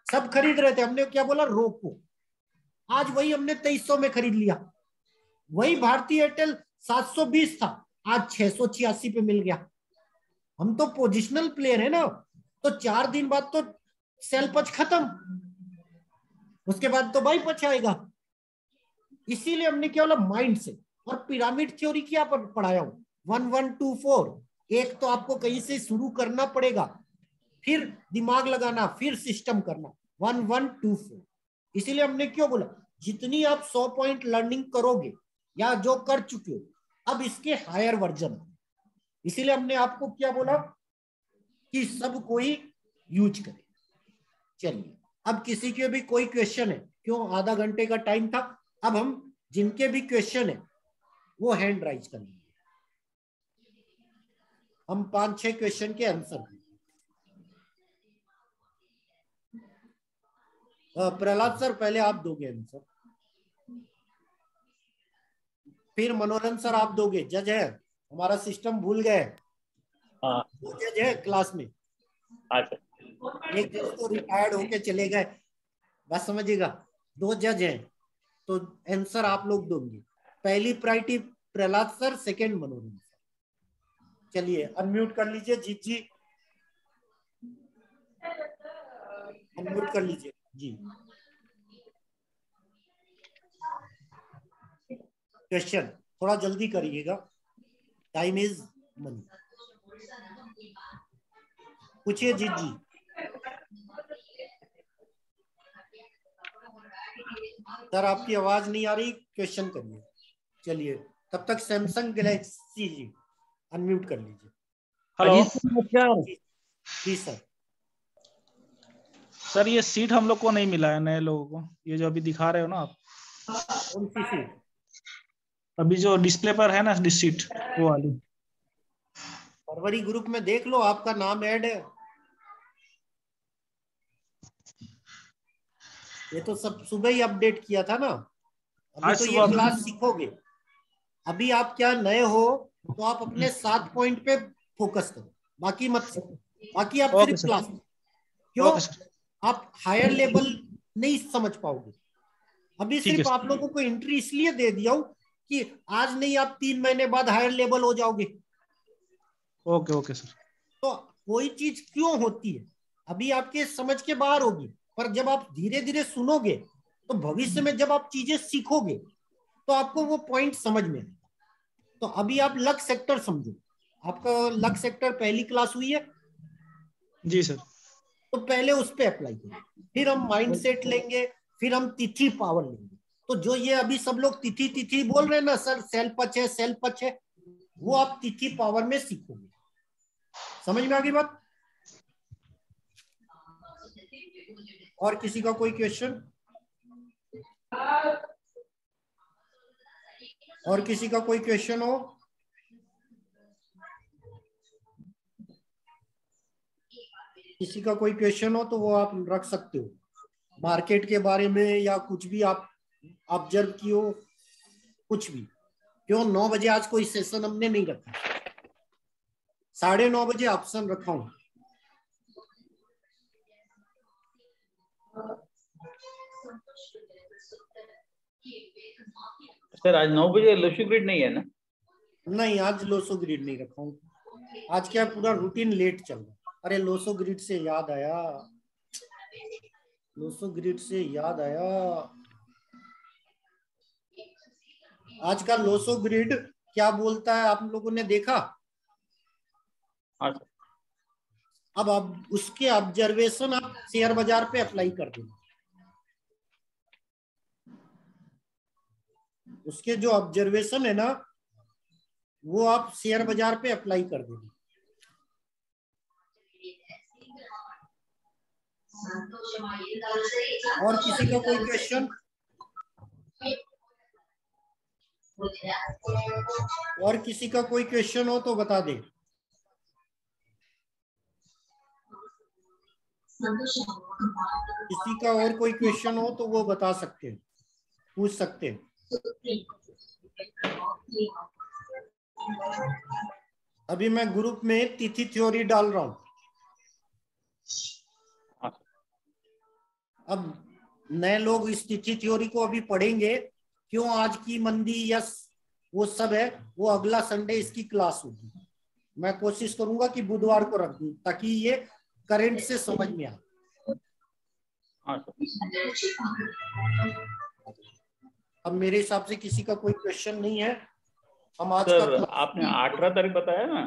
सब खरीद रहे थे। हमने क्या बोला, रोको। आज वही हमने 2300 में खरीद लिया। वही भारतीय एयरटेल 720 था, आज 686 पे मिल गया। हम तो पोजिशनल प्लेयर है ना, तो 4 दिन बाद तो सेल पच खत्म, उसके बाद तो बाई पच आएगा। इसीलिए हमने क्या बोला, माइंड से। और पिरामिड थ्योरी क्या पढ़ाया हूं, 1 1 2 4। एक तो आपको कहीं से शुरू करना पड़ेगा, फिर दिमाग लगाना, फिर सिस्टम करना, 1 1 2 4। इसीलिए हमने क्यों बोला, जितनी आप 100 पॉइंट लर्निंग करोगे या जो कर चुके हो, अब इसके हायर वर्जन। इसीलिए हमने आपको क्या बोला, कि सब कोई यूज करे। चलिए, अब किसी के भी कोई क्वेश्चन है? क्यों, आधा घंटे का टाइम था। अब हम जिनके भी क्वेश्चन है वो हैंड राइज कर लेंगे, हम 5-6 क्वेश्चन के आंसर। प्रहलाद सर पहले आप दोगे आंसर, फिर मनोरंजन सर आप दोगे। जज है, हमारा सिस्टम भूल गए। हाँ, दो जज है क्लास में। अच्छा, एक जज तो रिटायर्ड होके चले गए, बस समझिएगा। 2 जज हैं, तो आंसर आप लोग दोगे। पहली प्रायोरिटी प्रहलाद सर, सेकंड मनोरंजन सर। चलिए अनम्यूट कर लीजिए जीत जी, अनम्यूट कर लीजिए जी। क्वेश्चन थोड़ा जल्दी करिएगा, टाइम इज मनी। पूछिए जीत जी। सर आपकी आवाज नहीं आ रही, क्वेश्चन करिए। चलिए तब तक सैमसंग गैलेक्सी जी अनम्यूट कर लीजिए। हेलो जी सर। सर, ये सीट हम लोग को नहीं मिला है, नए लोगों को, ये जो अभी दिखा रहे हो ना आप। कौन सी सीट? अभी जो डिस्प्ले पर है ना सीट, वो वाली। फरवरी ग्रुप में देख लो, आपका नाम ऐड है। ये तो सब सुबह ही अपडेट किया था ना, अभी तो ये क्लास सीखोगे। अभी आप क्या नए हो, तो आप अपने 7 पॉइंट पे फोकस करो, बाकी मत सीखो। बाकी आप सिर्फ क्लास, क्यों आप हायर लेवल नहीं समझ पाओगे। अभी सिर्फ आप लोगों को एंट्री इसलिए दे दिया हूं कि आज नहीं, आप 3 महीने बाद हायर लेवल हो जाओगे। Okay okay sir. तो कोई चीज क्यों होती है अभी आपके समझ के बाहर होगी, पर जब आप धीरे धीरे सुनोगे तो भविष्य में जब आप चीजें सीखोगे तो आपको वो पॉइंट समझ में आएगा। तो अभी आप लक सेक्टर समझो, आपका लक सेक्टर पहली क्लास हुई है जी सर, तो पहले उस पर अप्लाई करो, फिर हम माइंडसेट लेंगे, फिर हम तिथि पावर लेंगे। तो जो ये अभी सब लोग तिथि तिथि बोल रहे हैं ना सर, सेल पच है सेल पच है, वो आप तिथि पावर में सीखोगे। समझ में आ गई बात? और किसी का कोई क्वेश्चन? और किसी का कोई क्वेश्चन हो? किसी का कोई क्वेश्चन हो तो वो आप रख सकते हो, मार्केट के बारे में या कुछ भी आप ऑब्जर्व किए हो, कुछ भी। क्यों 9 बजे आज कोई सेशन हमने नहीं रखा, 9:30 बजे ऑप्शन रखा हूं। सर आज 9 बजे लोशो ग्रिड नहीं है ना? नहीं, आज लोसो ग्रिड नहीं रखा हूं। आज क्या पूरा रूटीन लेट चल रहा। अरे लोसो ग्रिड से याद आया, लोसो ग्रिड से याद आया, आज का लोसो ग्रिड क्या बोलता है आप लोगों ने देखा? अब उसके ऑब्जर्वेशन आप शेयर बाजार पे अप्लाई कर देना। उसके जो ऑब्जर्वेशन है ना, वो आप शेयर बाजार पे अप्लाई कर देना। और किसी का कोई क्वेश्चन? और किसी का कोई क्वेश्चन हो तो बता दे। किसी का और कोई क्वेश्चन हो तो वो बता सकते हैं, पूछ सकते हैं। अभी मैं ग्रुप में तिथि थ्योरी डाल रहा हूं। अब नए लोग इस तिथि थ्योरी को अभी पढ़ेंगे, क्यों आज की मंदी यस वो सब है, वो अगला संडे इसकी क्लास होगी। मैं कोशिश करूंगा कि बुधवार को रख दूं ताकि ये करंट से समझ में आए। अब मेरे हिसाब से किसी का कोई क्वेश्चन नहीं है। हम आज सर आपने 18 तारीख बताया ना,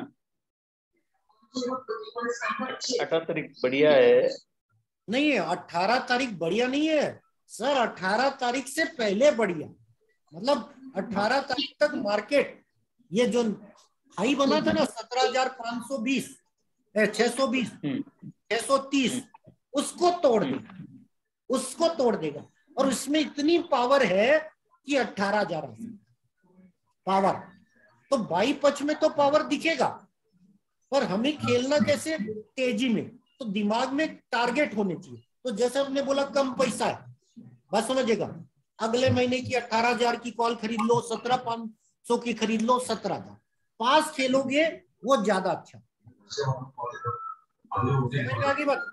18 तारीख बढ़िया है। नहीं है, 18 तारीख बढ़िया नहीं है सर, 18 तारीख से पहले बढ़िया, मतलब 18 तारीख तक मार्केट ये जो हाई बना था ना 17,520, 620, 630, उसको तोड़ देगा, उसको तोड़ देगा। और उसमें इतनी पावर है कि 18,000 पावर। तो बाई पक्ष में तो पावर दिखेगा, पर हमें खेलना कैसे, तेजी में। तो दिमाग में टारगेट होने चाहिए। तो जैसे हमने बोला कम पैसा है, बस समझेगा, अगले महीने की 18,000 की कॉल खरीद लो, 17,500 की खरीद लो, 17,000 पास खेलोगे वो ज्यादा अच्छा। समझ में आ गई बात।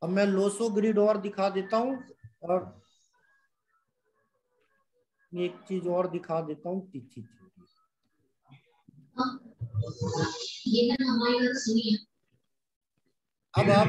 अब मैं लोसो ग्रिड और दिखा देता हूं, और एक चीज और दिखा देता हूं, तीखी चीज। अब आप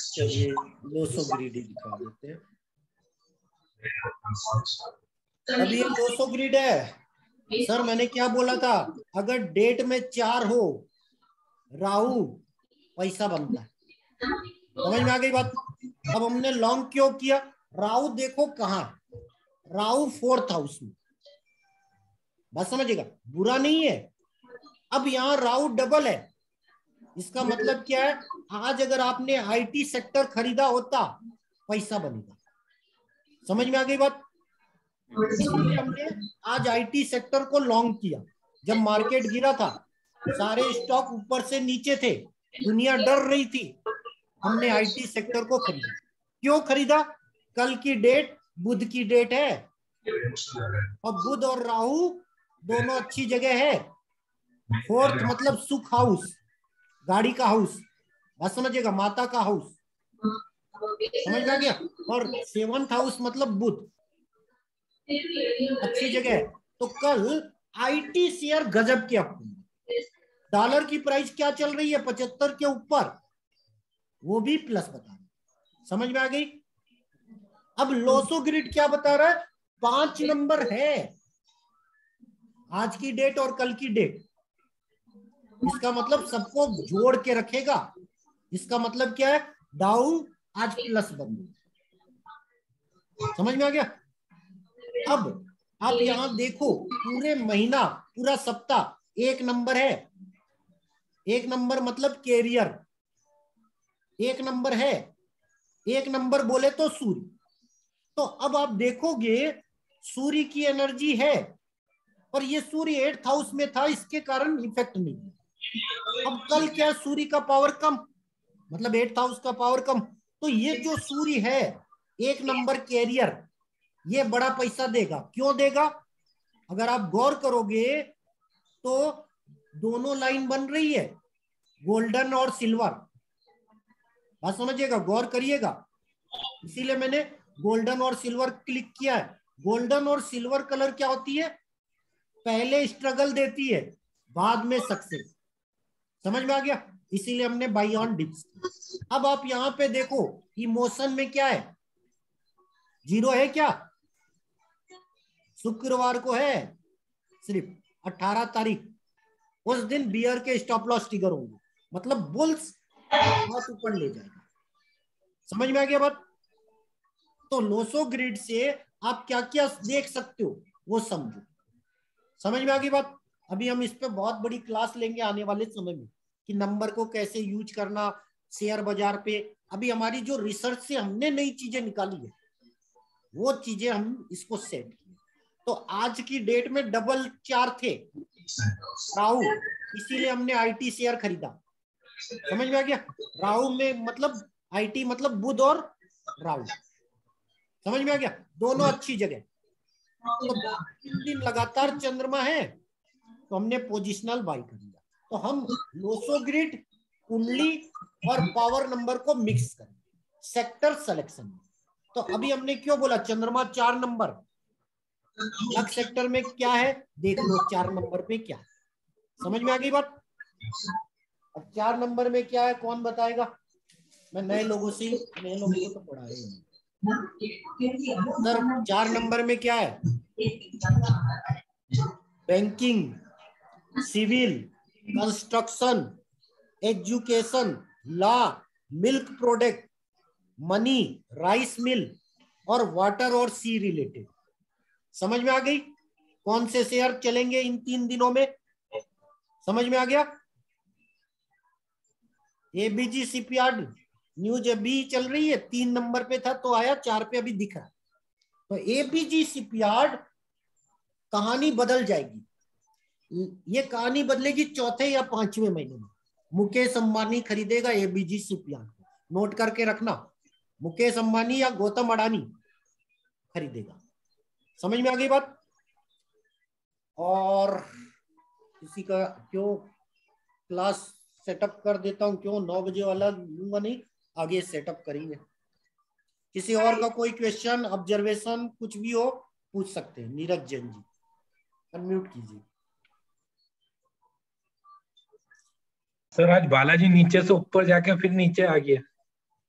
चलिए लोसो ग्रिड ही दिखा देते हैं। अब ये लोसो ग्रिड है सर, मैंने क्या बोला था, अगर डेट में 4 हो राहु, पैसा बनता है। समझ में आ गई बात। अब हमने लॉन्ग क्यों किया, राहु देखो कहाँ, राहु 4th हाउस में, बस समझिएगा, बुरा नहीं है। अब यहाँ राहु डबल है, इसका मतलब क्या है, आज अगर आपने आईटी सेक्टर खरीदा होता पैसा बनेगा। समझ में आ गई बात। इसलिए हमने आज आईटी सेक्टर को लॉन्ग किया। जब मार्केट गिरा था, सारे स्टॉक ऊपर से नीचे थे, दुनिया डर रही थी, हमने आईटी सेक्टर को खरीदा। क्यों खरीदा, कल की डेट बुध की डेट है, और बुध और राहु दोनों अच्छी जगह है। 4th मतलब सुख हाउस, गाड़ी का हाउस, बस समझिएगा, माता का हाउस, समझ में आ गया। और 7th हाउस मतलब बुध, अच्छी जगह है। तो कल आईटी शेयर गजब के अप, डॉलर की प्राइस क्या चल रही है, 75 के ऊपर, वो भी प्लस बता रहा। समझ में आ गई। अब लोसो ग्रिड क्या बता रहा है, 5 नंबर है आज की डेट और कल की डेट, इसका मतलब सबको जोड़ के रखेगा। इसका मतलब क्या है, डाउ आज प्लस बन गई। समझ में आ गया। अब आप यहां देखो, पूरे महीना, पूरा सप्ताह 1 नंबर है। 1 नंबर मतलब कैरियर, 1 नंबर है। 1 नंबर बोले तो सूर्य। तो अब आप देखोगे सूर्य की एनर्जी है, पर ये सूर्य 8th हाउस में था, इसके कारण इफेक्ट नहीं। अब कल क्या, सूर्य का पावर कम, मतलब 8th हाउस का पावर कम। तो ये जो सूर्य है 1 नंबर कैरियर, ये बड़ा पैसा देगा। क्यों देगा, अगर आप गौर करोगे तो दोनों लाइन बन रही है, गोल्डन और सिल्वर, बात समझिएगा, गौर करिएगा। इसीलिए मैंने गोल्डन और सिल्वर क्लिक किया है। गोल्डन और सिल्वर कलर क्या होती है, पहले स्ट्रगल देती है, बाद में सक्सेस। समझ में आ गया। इसीलिए हमने बाई ऑन डिप्स। अब आप यहां पे देखो, इमोशन में क्या है, 0 है क्या, शुक्रवार को है सिर्फ 18 तारीख, उस दिन बियर के स्टॉप लॉस ट्रिगर होंगे, मतलब बुल्स बहुत ऊपर ले जाएगा। समझ में आ गया बात। तो लोसो ग्रिड से आप क्या क्या देख सकते हो वो समझो। समझ में आ गई बात। अभी हम इस पे बहुत बड़ी क्लास लेंगे आने वाले समय में, कि नंबर को कैसे यूज करना शेयर बाजार पे। अभी हमारी जो रिसर्च से हमने नई चीजें निकाली है, वो चीजें हम इसको सेट किए। तो आज की डेट में डबल 4 थे राहु, इसीलिए हमने आईटी शेयर खरीदा। समझ में आ गया। राहु में मतलब आईटी मतलब बुध और राहु, समझ में आ गया, दोनों अच्छी जगह। तो 3 दिन लगातार चंद्रमा है, तो हमने पोजिशनल बाई कर लिया। तो हम लोसो ग्रिड, कुंडली और पावर नंबर को मिक्स करेंगे सेक्टर सिलेक्शन में। तो अभी हमने क्यों बोला चंद्रमा 4 नंबर, लक सेक्टर में क्या है देख लो, 4 नंबर पे क्या है। समझ में आ गई बात। अब 4 नंबर में क्या है कौन बताएगा, मैं नए लोगों को तो पढ़ा ही नहीं। सर 4 नंबर में क्या है? Banking, civil, construction, education, law, milk product, money, rice mill और वाटर और सी रिलेटेड। समझ में आ गई? कौन से शेयर चलेंगे इन 3 दिनों में? समझ में आ गया? एबीजी शिपयार्ड न्यूज अभी चल रही है, 3 नंबर पे था तो आया 4 पे अभी दिख रहा है। तो एबीजी शिपयार्ड कहानी बदल जाएगी। ये कहानी बदलेगी चौथे या 5वें महीने में। मुकेश अंबानी खरीदेगा एबीजी शिपयार्ड को, नोट करके रखना। मुकेश अंबानी या गौतम अडानी खरीदेगा। समझ में आ गई बात? और किसी का क्यों क्लास सेटअप कर देता हूं, क्यों 9 बजे वाला लूंगा नहीं, आगे सेटअप करेंगे। किसी और का कोई क्वेश्चन, ऑब्जर्वेशन कुछ भी हो पूछ सकते हैं। नीरज जैन जी अनम्यूट कीजिए। सर आज बालाजी नीचे से ऊपर जाके फिर नीचे आ गया।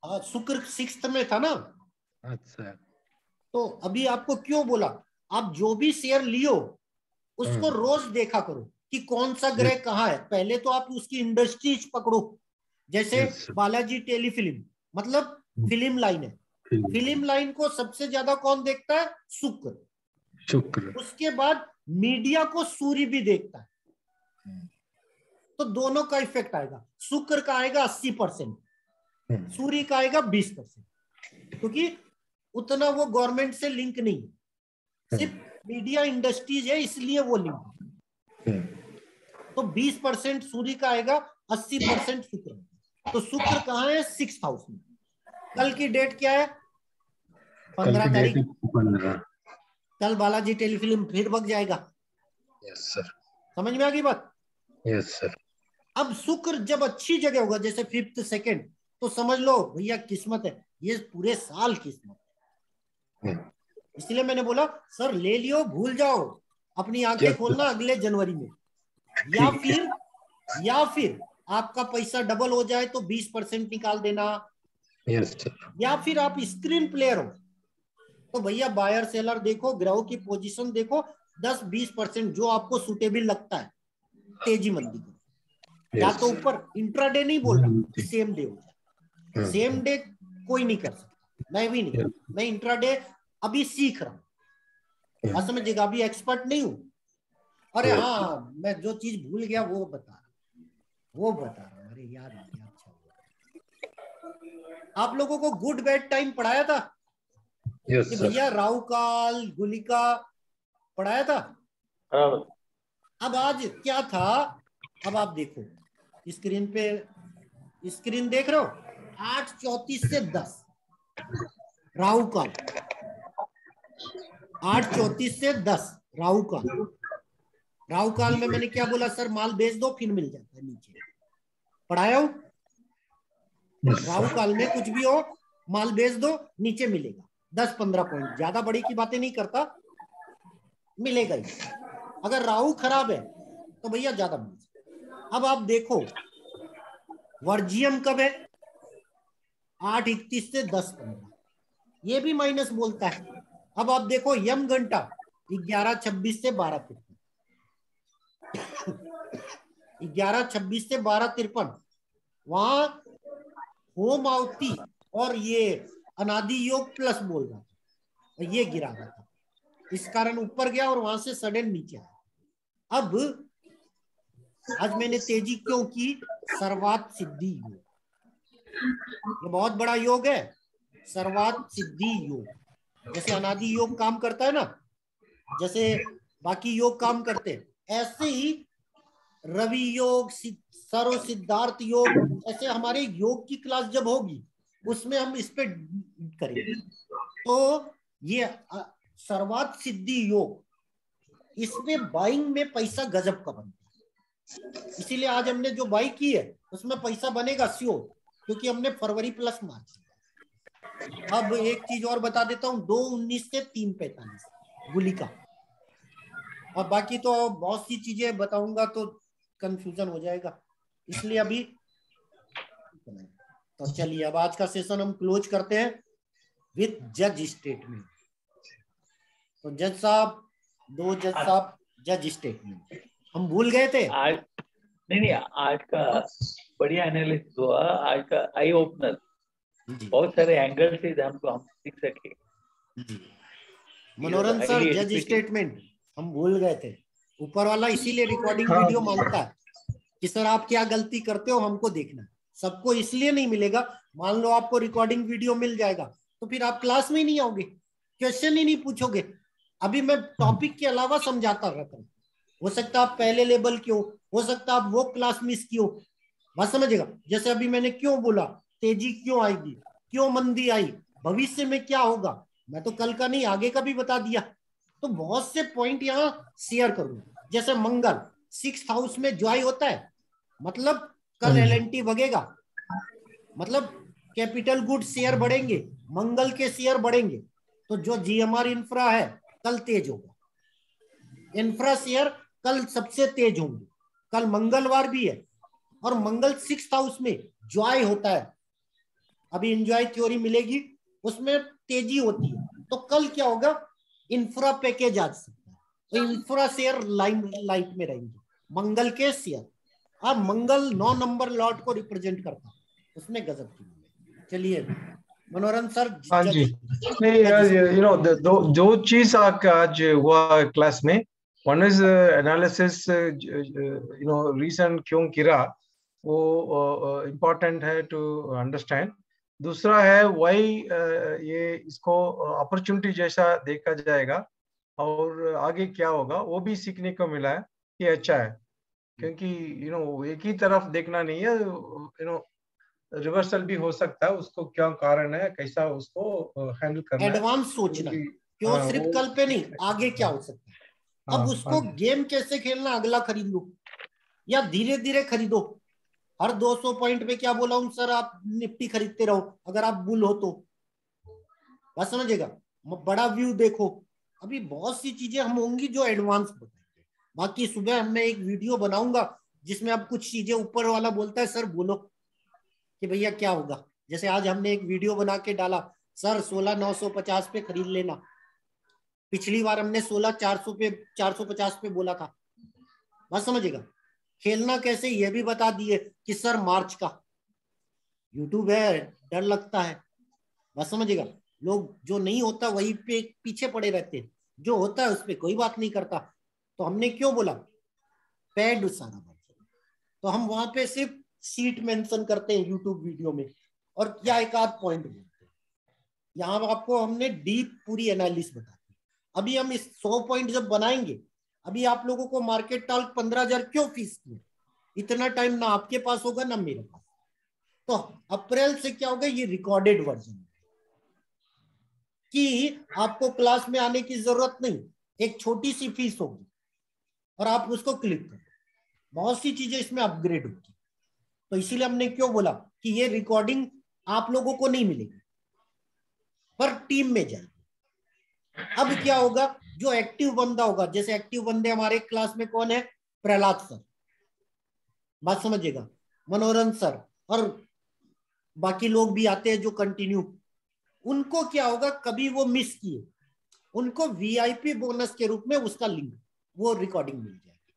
हाँ, शुक्र 6th में था ना। अच्छा, तो अभी आपको क्यों बोला, आप जो भी शेयर लियो उसको रोज देखा करो कि कौन सा ग्रह कहाँ है। पहले तो आप उसकी इंडस्ट्रीज पकड़ो। जैसे बालाजी टेलीफिल्म मतलब फिल्म लाइन है, फिल्म लाइन को सबसे ज्यादा कौन देखता है? शुक्र। उसके बाद मीडिया को सूर्य भी देखता है। तो दोनों का इफेक्ट आएगा। शुक्र का आएगा 80%, सूर्य का आएगा 20%, क्योंकि उतना वो गवर्नमेंट से लिंक नहीं है, सिर्फ मीडिया इंडस्ट्रीज है इसलिए वो लिंक। तो 20% सूर्य का आएगा, 80% शुक्र। तो शुक्र कहाँ है? 6th हाउस में। कल की डेट क्या है? 15 तारीख। कल बालाजी टेलीफिल्म फिर बग जाएगा। Yes sir. समझ में आ गई बात? Yes sir. अब शुक्र जब अच्छी जगह होगा, जैसे 5th 2nd, तो समझ लो भैया किस्मत है, ये पूरे साल किस्मत है। इसलिए मैंने बोला सर ले लियो, भूल जाओ, अपनी आंखें खोलना अगले जनवरी में। या फिर आपका पैसा डबल हो जाए तो 20% निकाल देना। Yes sir. या फिर आप स्क्रीन प्लेयर हो तो भैया बायर सेलर देखो, ग्रहों की पोजीशन देखो, 10-20% जो आपको सुटेबल लगता है तेजी मंदी को। या तो ऊपर इंट्राडे नहीं बोल रहा, सेम डे हो जाए। सेम डे कोई नहीं कर सकता, मैं भी नहीं। मैं इंट्राडे अभी सीख रहा हूँ, समझिएगा, अभी एक्सपर्ट नहीं हूं। अरे हाँ, मैं जो चीज भूल गया वो बता रहा हूँ। अरे याद आ गया। अच्छा, आप लोगों को गुड बैड टाइम पढ़ाया था कि भैया राहु काल गुलिका पढ़ाया था। अब आज क्या था? अब आप देखो स्क्रीन पे, स्क्रीन देख रहे हो, 8:34 से 10 राहु काल, 8:34 से 10 राहु काल। राहु काल में मैंने क्या बोला? सर माल बेच दो फिर मिल जाता है नीचे। पढ़ाया हूं? राहु काल में कुछ भी हो, माल बेच दो नीचे मिलेगा 10-15 पॉइंट। ज्यादा बड़ी की बातें नहीं करता, मिलेगा ही। अगर राहु खराब है तो भैया ज्यादा मिलेगा। अब आप देखो वर्जियम कब है? 8:31 से 10:15, ये भी माइनस बोलता है। अब आप देखो यम घंटा 11:26 से 12:53, 11:26 से 12:53, वहां होम आवती और ये अनादि योग प्लस बोल रहा था, ये गिरा रहा था, इस कारण ऊपर गया और वहां से सडन नीचे आया। अब आज मैंने तेजी क्यों की? सर्वात सिद्धि योग, ये बहुत बड़ा योग है। सर्वात सिद्धि योग, जैसे अनादि योग काम करता है ना, जैसे बाकी योग काम करते हैं, ऐसे ही रवि योग, सर्व सिद्धार्थ योग, ऐसे हमारे योग की क्लास जब होगी उसमें हम इस पे करेंगे। तो ये सर्वात सिद्धि योग, इसमें बाइंग में पैसा गजब का बनता है। इसीलिए आज हमने जो बाई की है उसमें पैसा बनेगा श्योर, क्योंकि हमने फरवरी प्लस मार्च। अब एक चीज और बता देता हूँ, 2:19 से 3:45 गुलिका। और बाकी तो बहुत सी चीजें बताऊंगा तो कंफ्यूजन हो जाएगा, इसलिए अभी तो चलिए अब आज का सेशन हम क्लोज करते हैं विथ जज स्टेटमेंट। तो जज साहब, दो जज साहब, जज स्टेटमेंट हम भूल गए थे आज। नहीं, आज का बढ़िया एनालिसिस हुआ, आज का आई ओपनर, बहुत सारे एंगल से हमको हम सीख सके। मनोरंजन सर, जज स्टेटमेंट हम भूल गए थे। ऊपर वाला इसीलिए रिकॉर्डिंग वीडियो मांगता है कि सर आप क्या गलती करते हो हमको देखना। सबको इसलिए नहीं मिलेगा, मान लो आपको रिकॉर्डिंग वीडियो मिल जाएगा तो फिर आप क्लास में ही नहीं आओगे, क्वेश्चन ही नहीं पूछोगे। अभी मैं टॉपिक के अलावा समझाता रहता हूँ, हो सकता है आप पहले लेवल के हो सकता है आप वो क्लास मिस की हो, बात समझेगा। जैसे अभी मैंने क्यों बोला तेजी क्यों आएगी, क्यों मंदी आई, भविष्य में क्या होगा, मैं तो कल का नहीं आगे का भी बता दिया। तो बहुत से पॉइंट यहाँ शेयर करूंगा। जैसे मंगल 6th हाउस में ज्वाई होता है, मतलब कल LNT भगेगा, मतलब कैपिटल गुड शेयर बढ़ेंगे, मंगल के शेयर बढ़ेंगे। तो जो GMR इंफ्रा है कल तेज होगा, इंफ्रा शेयर कल सबसे तेज होंगे। कल मंगलवार भी है और मंगल 6th हाउस में ज्वाई होता है, अभी एंजॉय थ्योरी मिलेगी उसमें तेजी होती है। तो कल क्या होगा, इंफ्रा पैकेज आ सकता है, तो इंफ्रा शेयर लाइट में रहेंगे मंगल के शेयर। अब मंगल 9 नंबर लॉट को रिप्रेजेंट करता है, उसमें गजब की। चलिए मनोरंजन सर। हाँ जी, नहीं दो चीज आज हुआ क्लास में। वन इज एनालिसिस, रीजन क्यों गिरा, वो इम्पोर्टेंट है टू अंडरस्टैंड। दूसरा है वाई ये इसको अपॉर्चुनिटी जैसा देखा जाएगा और आगे क्या होगा वो भी सीखने को मिला है, ये अच्छा है। क्योंकि एक ही तरफ देखना नहीं है, रिवर्सल भी हो सकता है, उसको क्या कारण है, कैसा उसको हैंडल करना है, एडवांस सोचना, क्यों सिर्फ कल पे नहीं, आगे क्या हो सकता है। अब उसको गेम कैसे खेलना, अगला खरीद लो या धीरे धीरे खरीदो। हर 200 पॉइंट पे क्या बोला हूं सर, आप निफ्टी खरीदते रहो अगर आप बुल हो तो, बस समझेगा। बड़ा व्यू देखो, अभी बहुत सी चीजें हम होंगी जो एडवांस बताएंगे। बाकी सुबह मैं एक वीडियो बनाऊंगा जिसमें अब कुछ चीजें ऊपर वाला बोलता है सर बोलो कि भैया क्या होगा। जैसे आज हमने एक वीडियो बना के डाला, सर 16,950 पे खरीद लेना, पिछली बार हमने 16,400 पे 450 पे बोला था, बस समझेगा। खेलना कैसे ये भी बता दिए कि सर मार्च का यूट्यूब है, डर लगता है, बस समझेगा। लोग जो नहीं होता वही पे पीछे पड़े रहते हैं, जो होता है उस पर कोई बात नहीं करता। तो हमने क्यों बोला पेड सारा, तो हम वहां पे सिर्फ सीट मेंशन करते हैं यूट्यूब वीडियो में, और क्या एक आध पॉइंट बोलते हैं। यहाँ आपको हमने डीप पूरी एनालिसिस बता दी। अभी हम इस 100 पॉइंट जब बनाएंगे, अभी आप लोगों को मार्केट टॉक 15,000 क्यों फीस की, इतना टाइम ना आपके पास होगा ना मेरे पास। तो अप्रैल से क्या होगा, ये रिकॉर्डेड वर्जन कि आपको क्लास में आने की जरूरत नहीं, एक छोटी सी फीस होगी और आप उसको क्लिक करो, बहुत सी चीजें इसमें अपग्रेड होगी। तो इसीलिए हमने क्यों बोला कि ये रिकॉर्डिंग आप लोगों को नहीं मिलेगी पर टीम में जाएगी। अब क्या होगा, जो एक्टिव बंदा होगा, जैसे एक्टिव बंदे हमारे क्लास में कौन है, प्रहलाद सर, बात समझिएगा, मनोरंजन सर, और बाकी लोग भी आते हैं जो कंटिन्यू। उनको क्या होगा, कभी वो मिस किए, उनको VIP बोनस के रूप में उसका लिंक, वो रिकॉर्डिंग मिल जाएगी,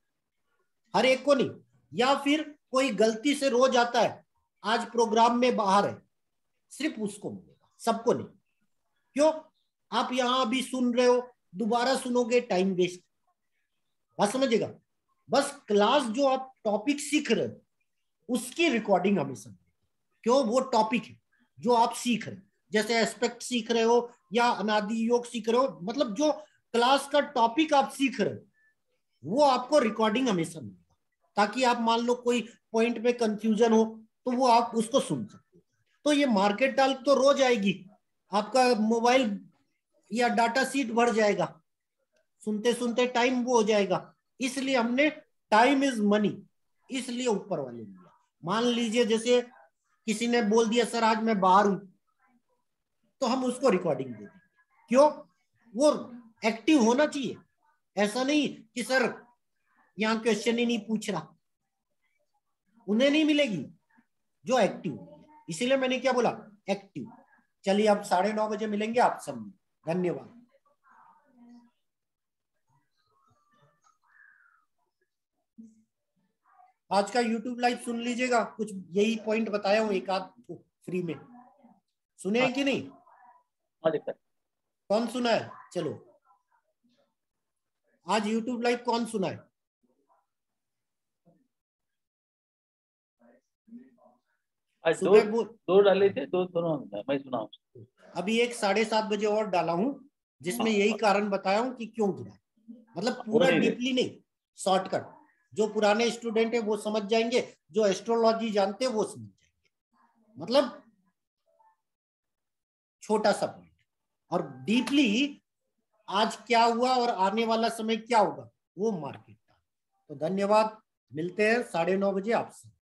हर एक को नहीं। या फिर कोई गलती से रोज आता है, आज प्रोग्राम में बाहर है, सिर्फ उसको मिलेगा, सबको नहीं। क्यों, आप यहां अभी सुन रहे हो, दोबारा सुनोगे टाइम वेस्ट, बात समझिएगा। बस क्लास जो आप टॉपिक सीख रहे हो उसकी रिकॉर्डिंग हमेशा, क्यों, वो टॉपिक है जो आप सीख रहे हो। जैसे एस्पेक्ट सीख रहे हो या अनादि योग सीख रहे हो, मतलब जो क्लास का टॉपिक आप सीख रहे हो वो आपको रिकॉर्डिंग हमेशा मिलेगा, ताकि आप मान लो कोई पॉइंट में कंफ्यूजन हो तो वो आप उसको सुन सकते हो। तो ये मार्केट टॉक तो रोज आएगी, आपका मोबाइल या डाटा सीट बढ़ जाएगा, सुनते सुनते टाइम वो हो जाएगा। इसलिए हमने टाइम इज मनी, इसलिए ऊपर वाले लिया। मान लीजिए जैसे किसी ने बोल दिया सर आज मैं बाहर हूं, तो हम उसको रिकॉर्डिंग दे देंगे। क्यों, वो एक्टिव होना चाहिए, ऐसा नहीं कि सर यहां क्वेश्चन ही नहीं पूछ रहा, उन्हें नहीं मिलेगी जो एक्टिव। इसीलिए मैंने क्या बोला, एक्टिव। चलिए अब 9:30 बजे मिलेंगे आप सब। धन्यवाद। आज का YouTube लाइव सुन लीजिएगा, कुछ यही पॉइंट बताया हूं, एक आध फ्री में सुने हैं कि नहीं? कौन सुना है? चलो आज YouTube लाइव कौन सुना है? आज दो डाले थे, दोनों मैं सुना हूं। अभी एक 7:30 बजे और डाला हूं, जिसमें यही कारण बताया हूं कि क्यों गिरा। मतलब पूरा डीपली नहीं, शॉर्टकट। जो पुराने स्टूडेंट है वो समझ जाएंगे, जो एस्ट्रोलॉजी जानते हैं वो समझ जाएंगे। मतलब छोटा सा पॉइंट, और डीपली आज क्या हुआ और आने वाला समय क्या होगा वो मार्केट का। तो धन्यवाद, मिलते हैं 9:30 बजे आपसे।